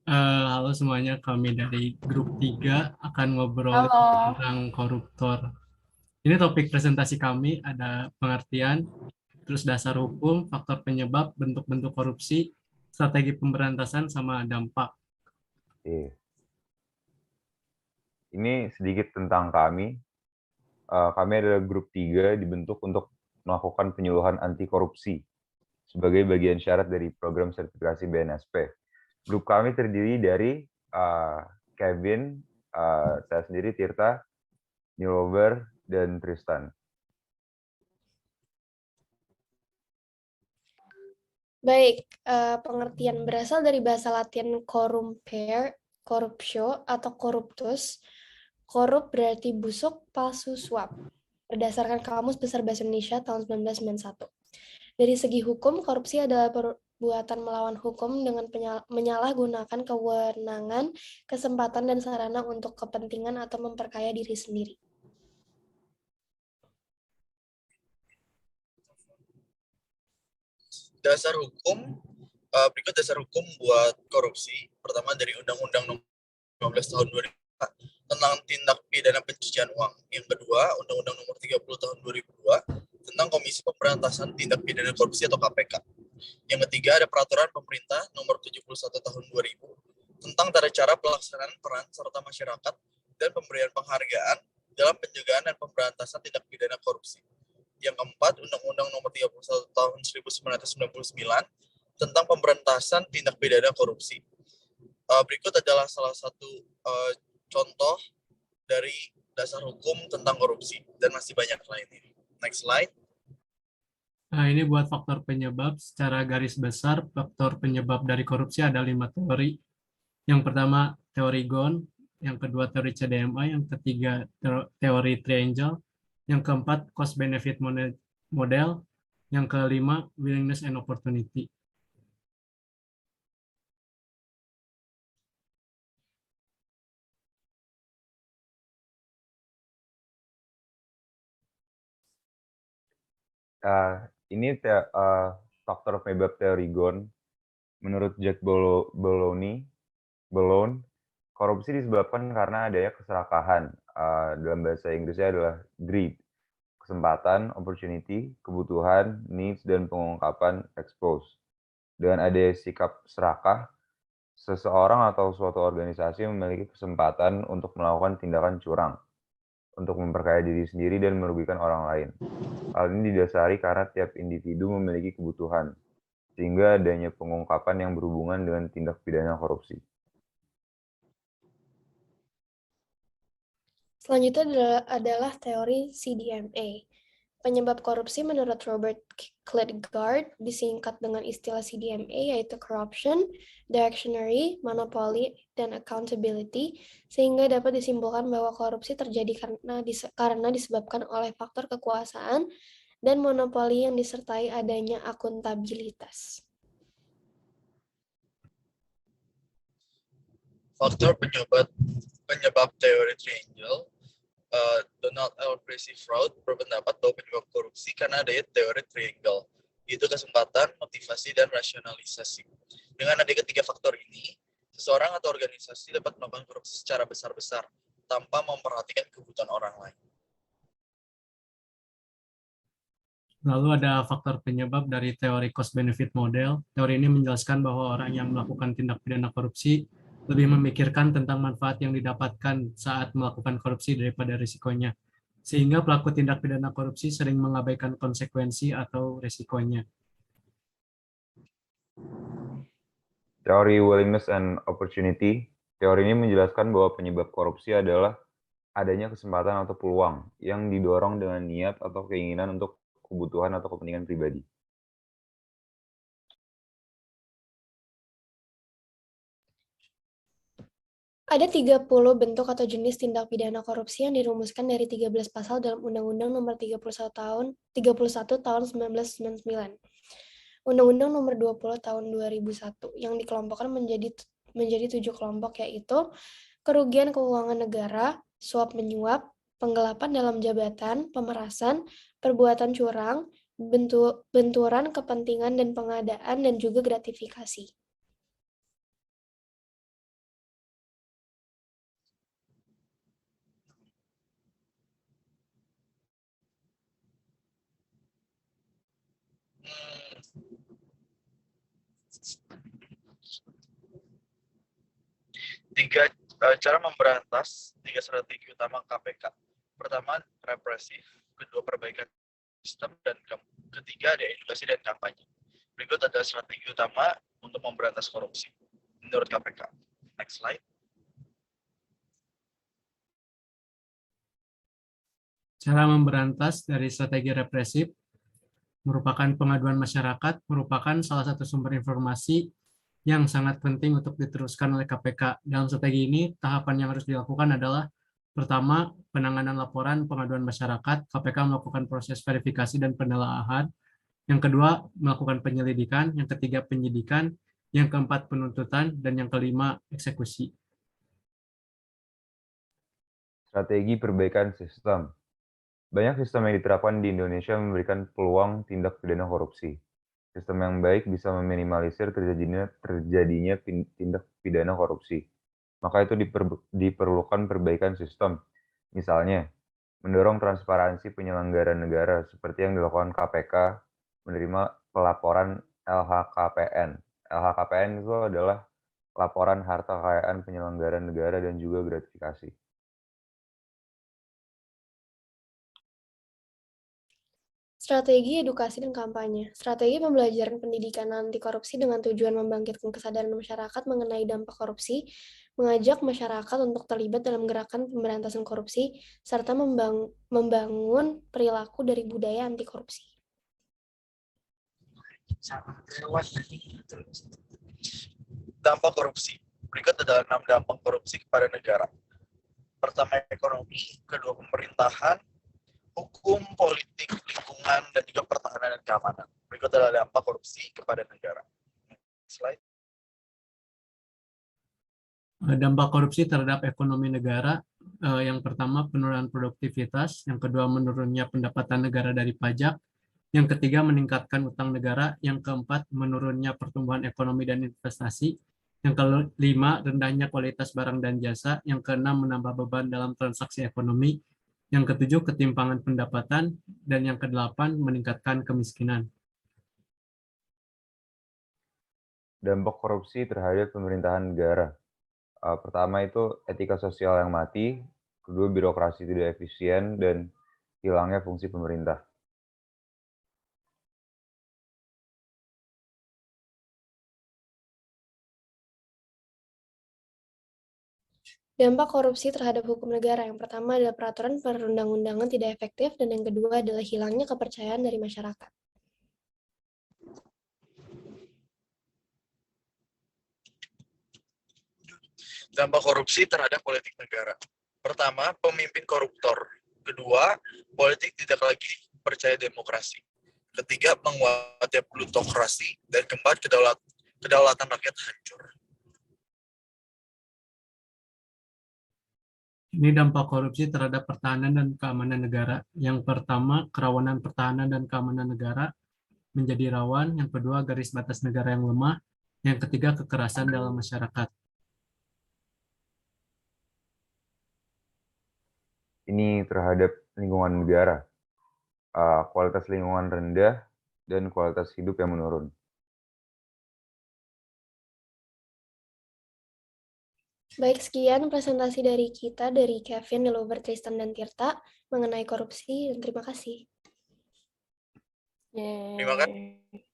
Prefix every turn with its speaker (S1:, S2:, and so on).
S1: Halo semuanya, kami dari grup 3 akan ngobrol
S2: Halo.
S1: tentang koruptor. Ini topik presentasi kami, ada pengertian, terus dasar hukum, faktor penyebab, bentuk-bentuk korupsi, strategi pemberantasan, sama dampak.
S3: Oke. Ini sedikit tentang kami. Kami adalah grup 3 dibentuk untuk melakukan penyuluhan anti korupsi sebagai bagian syarat dari program sertifikasi BNSP. Grup kami terdiri dari Kevin, saya sendiri, Tirta, Nilover, dan Tristan.
S2: Baik, pengertian berasal dari bahasa Latin corruptio atau corruptus. Korup berarti busuk, palsu, suap. Berdasarkan Kamus Besar Bahasa Indonesia tahun 1991. Dari segi hukum, korupsi adalah perbuatan melawan hukum dengan menyalahgunakan kewenangan, kesempatan, dan sarana untuk kepentingan atau memperkaya diri sendiri.
S4: Dasar hukum, berikut dasar hukum buat korupsi. Pertama dari Undang-Undang Nomor 15 Tahun 2004 tentang tindak pidana pencucian uang. Yang kedua, Undang-Undang Nomor 30 Tahun 2002 tentang Komisi Pemberantasan Tindak Pidana Korupsi atau KPK. Yang ketiga, ada Peraturan Pemerintah Nomor 71 Tahun 2000 tentang tata cara pelaksanaan peran serta masyarakat dan pemberian penghargaan dalam pencegahan dan pemberantasan tindak pidana korupsi. Yang keempat, Undang-Undang Nomor 31 Tahun 1999 tentang pemberantasan tindak pidana korupsi. Berikut adalah salah satu contoh dari dasar hukum tentang korupsi dan masih banyak lainnya. Next slide.
S1: Nah, ini buat faktor penyebab. Secara garis besar, faktor penyebab dari korupsi ada 5 teori. Yang pertama, teori Ghosn. Yang kedua, teori CDMA. Yang ketiga, teori triangle. Yang keempat, cost-benefit model. Yang kelima, willingness and opportunity.
S3: Ini faktor penyebab teori Ghosn. Menurut Jack Belloni, korupsi disebabkan karena adanya keserakahan. Dalam bahasa Inggrisnya adalah greed, kesempatan, opportunity, kebutuhan, needs, dan pengungkapan expose. Dengan adanya sikap serakah, seseorang atau suatu organisasi memiliki kesempatan untuk melakukan tindakan curang, untuk memperkaya diri sendiri dan merugikan orang lain. Hal ini didasari karena tiap individu memiliki kebutuhan, sehingga adanya pengungkapan yang berhubungan dengan tindak pidana korupsi.
S2: Selanjutnya adalah teori CDMA. Penyebab korupsi menurut Robert Klitgaard disingkat dengan istilah CDMA yaitu corruption, directionary, monopoly, dan accountability, sehingga dapat disimpulkan bahwa korupsi terjadi karena disebabkan oleh faktor kekuasaan dan monopoli yang disertai adanya akuntabilitas.
S4: Faktor penyebab teori triangle. Donald L. Fraud berpendapat bahwa penyebab korupsi karena adanya teori triangle, yaitu kesempatan, motivasi, dan rasionalisasi. Dengan adanya ketiga faktor ini, seseorang atau organisasi dapat melakukan korupsi secara besar-besar tanpa memperhatikan kebutuhan orang lain.
S1: Lalu ada faktor penyebab dari teori cost-benefit model. Teori ini menjelaskan bahwa orang yang melakukan tindak pidana korupsi lebih memikirkan tentang manfaat yang didapatkan saat melakukan korupsi daripada risikonya. Sehingga pelaku tindak pidana korupsi sering mengabaikan konsekuensi atau risikonya.
S3: Teori willingness and opportunity. Teori ini menjelaskan bahwa penyebab korupsi adalah adanya kesempatan atau peluang yang didorong dengan niat atau keinginan untuk kebutuhan atau kepentingan pribadi.
S2: Ada 30 bentuk atau jenis tindak pidana korupsi yang dirumuskan dari 13 pasal dalam Undang-Undang Nomor 31 Tahun 1999. Undang-Undang Nomor 20 Tahun 2001 yang dikelompokkan menjadi 7 kelompok, yaitu kerugian keuangan negara, suap menyuap, penggelapan dalam jabatan, pemerasan, perbuatan curang, benturan kepentingan dan pengadaan, dan juga gratifikasi.
S4: Cara memberantas 3 strategi utama KPK. Pertama, represif, kedua, perbaikan sistem, dan ketiga, ada edukasi dan kampanye. Berikut adalah strategi utama untuk memberantas korupsi menurut KPK. Next slide.
S1: Cara memberantas dari strategi represif merupakan pengaduan masyarakat, merupakan salah satu sumber informasi yang sangat penting untuk diteruskan oleh KPK. Dalam strategi ini, tahapan yang harus dilakukan adalah pertama, penanganan laporan pengaduan masyarakat, KPK melakukan proses verifikasi dan penelaahan. Yang kedua, melakukan penyelidikan. Yang ketiga, penyidikan. Yang keempat, penuntutan. Dan yang kelima, eksekusi.
S3: Strategi perbaikan sistem. Banyak sistem yang diterapkan di Indonesia memberikan peluang tindak pidana korupsi. Sistem yang baik bisa meminimalisir terjadinya tindak pidana korupsi. Maka itu diperlukan perbaikan sistem. Misalnya, mendorong transparansi penyelenggaraan negara seperti yang dilakukan KPK, menerima pelaporan LHKPN. LHKPN itu adalah laporan harta kekayaan penyelenggaraan negara dan juga gratifikasi.
S2: Strategi edukasi dan kampanye. Strategi pembelajaran pendidikan anti korupsi dengan tujuan membangkitkan kesadaran masyarakat mengenai dampak korupsi, mengajak masyarakat untuk terlibat dalam gerakan pemberantasan korupsi, serta membangun perilaku dari budaya anti korupsi.
S4: Dampak korupsi. Berikut adalah 6 dampak korupsi kepada negara. Pertama, ekonomi, kedua, pemerintahan, hukum, politik, lingkungan, dan juga pertahanan dan keamanan. Berikut adalah dampak korupsi kepada negara. Slide.
S1: Dampak korupsi terhadap ekonomi negara, yang pertama penurunan produktivitas, yang kedua menurunnya pendapatan negara dari pajak, yang ketiga meningkatkan utang negara, yang keempat menurunnya pertumbuhan ekonomi dan investasi, yang kelima rendahnya kualitas barang dan jasa, yang keenam menambah beban dalam transaksi ekonomi, yang ketujuh ketimpangan pendapatan, dan yang kedelapan meningkatkan kemiskinan.
S3: Dampak korupsi terhadap pemerintahan negara. Pertama itu etika sosial yang mati, kedua birokrasi tidak efisien, dan hilangnya fungsi pemerintah.
S2: Dampak korupsi terhadap hukum negara. Yang pertama adalah peraturan perundang-undangan tidak efektif, dan yang kedua adalah hilangnya kepercayaan dari masyarakat.
S4: Dampak korupsi terhadap politik negara. Pertama, pemimpin koruptor. Kedua, politik tidak lagi percaya demokrasi. Ketiga, menguatnya plutokrasi. Dan keempat, kedaulatan rakyat hancur.
S1: Ini dampak korupsi terhadap pertahanan dan keamanan negara. Yang pertama, kerawanan pertahanan dan keamanan negara menjadi rawan. Yang kedua, garis batas negara yang lemah. Yang ketiga, kekerasan dalam masyarakat.
S3: Ini terhadap lingkungan negara. Kualitas lingkungan rendah dan kualitas hidup yang menurun.
S2: Baik, sekian presentasi dari kita, dari Kevin, Delover, Tristan, dan Tirta mengenai korupsi, dan terima kasih.
S4: Terima kasih.